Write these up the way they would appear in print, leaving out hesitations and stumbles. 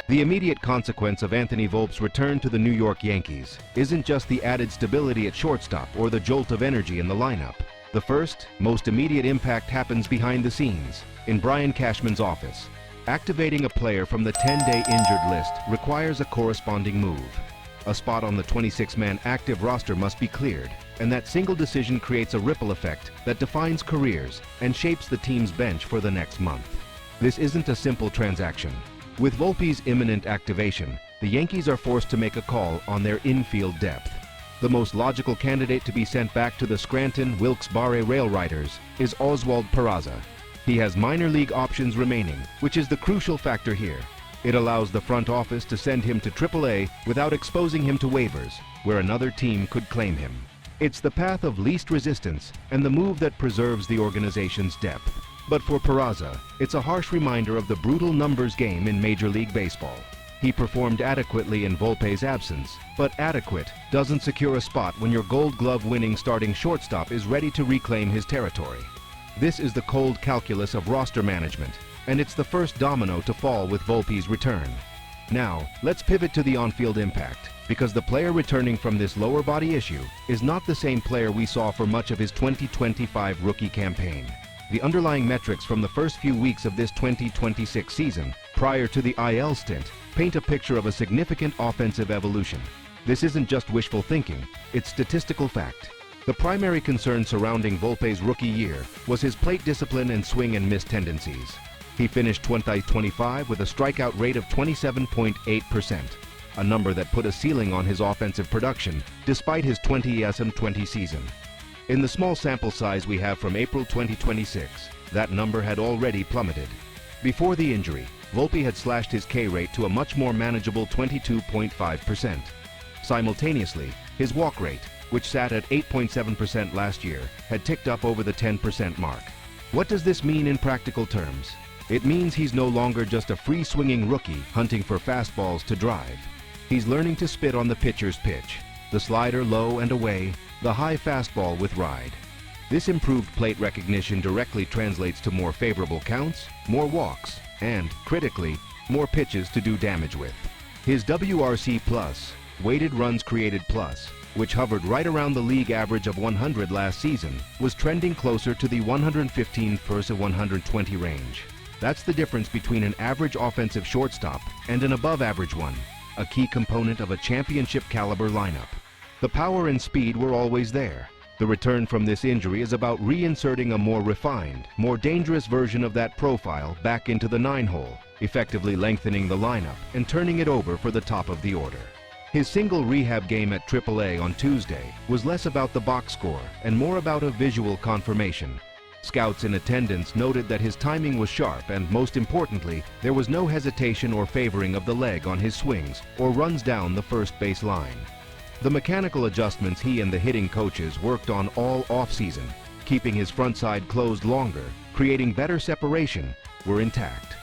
The immediate consequence of Anthony Volpe's return to the New York Yankees isn't just the added stability at shortstop or the jolt of energy in the lineup. The first, most immediate impact happens behind the scenes, in Brian Cashman's office. Activating a player from the 10-day injured list requires a corresponding move. A spot on the 26-man active roster must be cleared, and that single decision creates a ripple effect that defines careers and shapes the team's bench for the next month. This isn't a simple transaction. With Volpe's imminent activation, the Yankees are forced to make a call on their infield depth. The most logical candidate to be sent back to the Scranton-Wilkes-Barre Rail Riders is Oswald Peraza. He has minor league options remaining, which is the crucial factor here. It allows the front office to send him to AAA without exposing him to waivers, where another team could claim him. It's the path of least resistance and the move that preserves the organization's depth. But for Peraza, it's a harsh reminder of the brutal numbers game in Major League Baseball. He performed adequately in Volpe's absence, but adequate doesn't secure a spot when your Gold Glove winning starting shortstop is ready to reclaim his territory. This is the cold calculus of roster management, and it's the first domino to fall with Volpe's return. Now, let's pivot to the on-field impact, because the player returning from this lower body issue is not the same player we saw for much of his 2025 rookie campaign. The underlying metrics from the first few weeks of this 2026 season, prior to the IL stint, paint a picture of a significant offensive evolution. This isn't just wishful thinking, it's statistical fact. The primary concern surrounding Volpe's rookie year was his plate discipline and swing and miss tendencies. He finished 2025 with a strikeout rate of 27.8%, a number that put a ceiling on his offensive production despite his 20-20 season. In the small sample size we have from April 2026, that number had already plummeted. Before the injury, Volpe had slashed his K rate to a much more manageable 22.5%. Simultaneously, his walk rate, which sat at 8.7% last year, had ticked up over the 10% mark. What does this mean in practical terms? It means he's no longer just a free-swinging rookie hunting for fastballs to drive. He's learning to spit on the pitcher's pitch, the slider low and away, the high fastball with ride. This improved plate recognition directly translates to more favorable counts, more walks, and, critically, more pitches to do damage with. His WRC plus, weighted runs created plus, which hovered right around the league average of 100 last season, was trending closer to the 115 versus 120 range. That's the difference between an average offensive shortstop and an above-average one, a key component of a championship-caliber lineup. The power and speed were always there. The return from this injury is about reinserting a more refined, more dangerous version of that profile back into the 9-hole, effectively lengthening the lineup and turning it over for the top of the order. His single rehab game at AAA on Tuesday was less about the box score and more about a visual confirmation. Scouts in attendance noted that his timing was sharp and, most importantly, there was no hesitation or favoring of the leg on his swings or runs down the first base line. The mechanical adjustments he and the hitting coaches worked on all off-season, keeping his front side closed longer, creating better separation, were intact.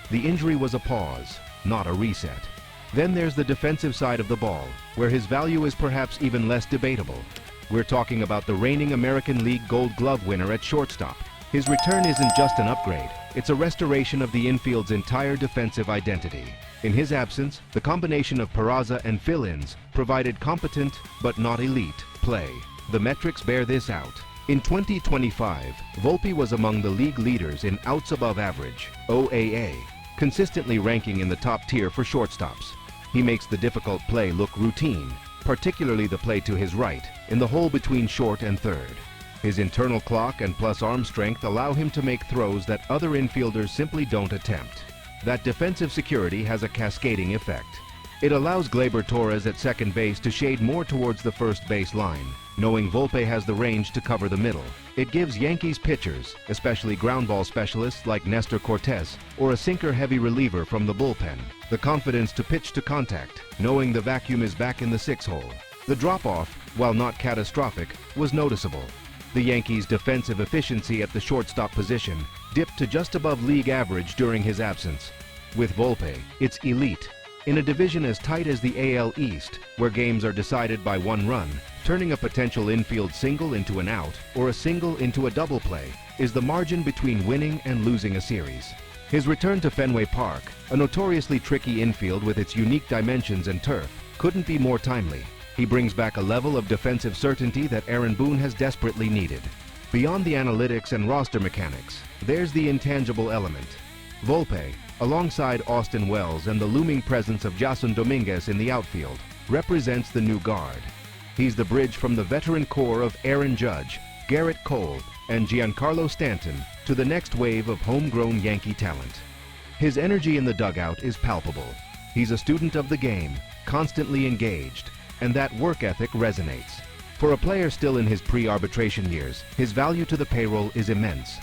The injury was a pause, not a reset. Then there's the defensive side of the ball, where his value is perhaps even less debatable. We're talking about the reigning American League Gold Glove winner at shortstop. His return isn't just an upgrade, it's a restoration of the infield's entire defensive identity. In his absence, the combination of Peraza and fill-ins provided competent, but not elite, play. The metrics bear this out. In 2025, Volpe was among the league leaders in outs above average, OAA, consistently ranking in the top tier for shortstops. He makes the difficult play look routine, particularly the play to his right, in the hole between short and third. His internal clock and plus arm strength allow him to make throws that other infielders simply don't attempt. That defensive security has a cascading effect. It allows Gleyber Torres at second base to shade more towards the first base line, knowing Volpe has the range to cover the middle. It gives Yankees pitchers, especially ground ball specialists like Nestor Cortes or a sinker-heavy reliever from the bullpen, the confidence to pitch to contact, knowing the vacuum is back in the 6-hole. The drop-off, while not catastrophic, was noticeable. The Yankees' defensive efficiency at the shortstop position dipped to just above league average during his absence. With Volpe, it's elite. In a division as tight as the AL East, where games are decided by one run, turning a potential infield single into an out or a single into a double play is the margin between winning and losing a series. His return to Fenway Park, a notoriously tricky infield with its unique dimensions and turf, couldn't be more timely. He brings back a level of defensive certainty that Aaron Boone has desperately needed. Beyond the analytics and roster mechanics, there's the intangible element. Volpe, alongside Austin Wells and the looming presence of Jason Dominguez in the outfield, represents the new guard. He's the bridge from the veteran core of Aaron Judge, Garrett Cole, and Giancarlo Stanton to the next wave of homegrown Yankee talent. His energy in the dugout is palpable. He's a student of the game, constantly engaged, and that work ethic resonates. For a player still in his pre-arbitration years, his value to the payroll is immense.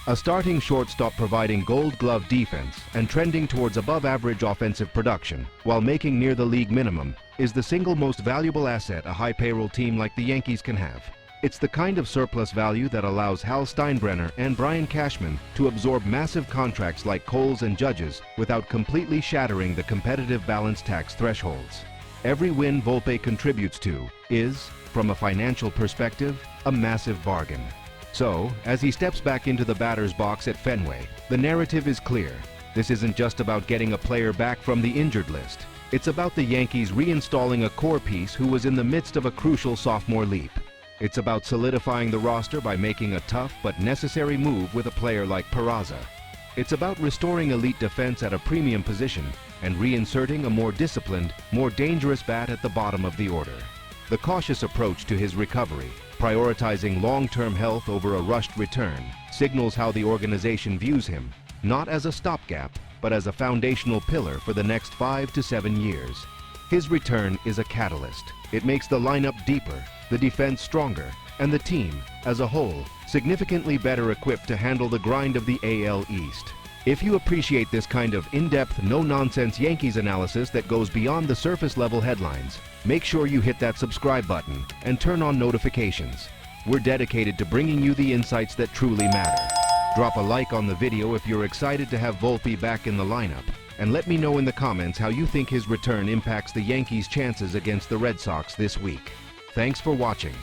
A starting shortstop providing gold glove defense and trending towards above-average offensive production while making near the league minimum is the single most valuable asset a high payroll team like the Yankees can have. It's the kind of surplus value that allows Hal Steinbrenner and Brian Cashman to absorb massive contracts like Cole's and Judge's without completely shattering the competitive balance tax thresholds. Every win Volpe contributes to is, from a financial perspective, a massive bargain. So, as he steps back into the batter's box at Fenway, the narrative is clear. This isn't just about getting a player back from the injured list. It's about the Yankees reinstalling a core piece who was in the midst of a crucial sophomore leap. It's about solidifying the roster by making a tough but necessary move with a player like Peraza. It's about restoring elite defense at a premium position and reinserting a more disciplined, more dangerous bat at the bottom of the order. The cautious approach to his recovery, prioritizing long-term health over a rushed return, signals how the organization views him, not as a stopgap, but as a foundational pillar for the next 5 to 7 years. His return is a catalyst. It makes the lineup deeper, the defense stronger, and the team, as a whole, significantly better equipped to handle the grind of the AL East. If you appreciate this kind of in-depth, no-nonsense Yankees analysis that goes beyond the surface-level headlines, make sure you hit that subscribe button and turn on notifications. We're dedicated to bringing you the insights that truly matter. Drop a like on the video if you're excited to have Volpe back in the lineup, and let me know in the comments how you think his return impacts the Yankees' chances against the Red Sox this week. Thanks for watching.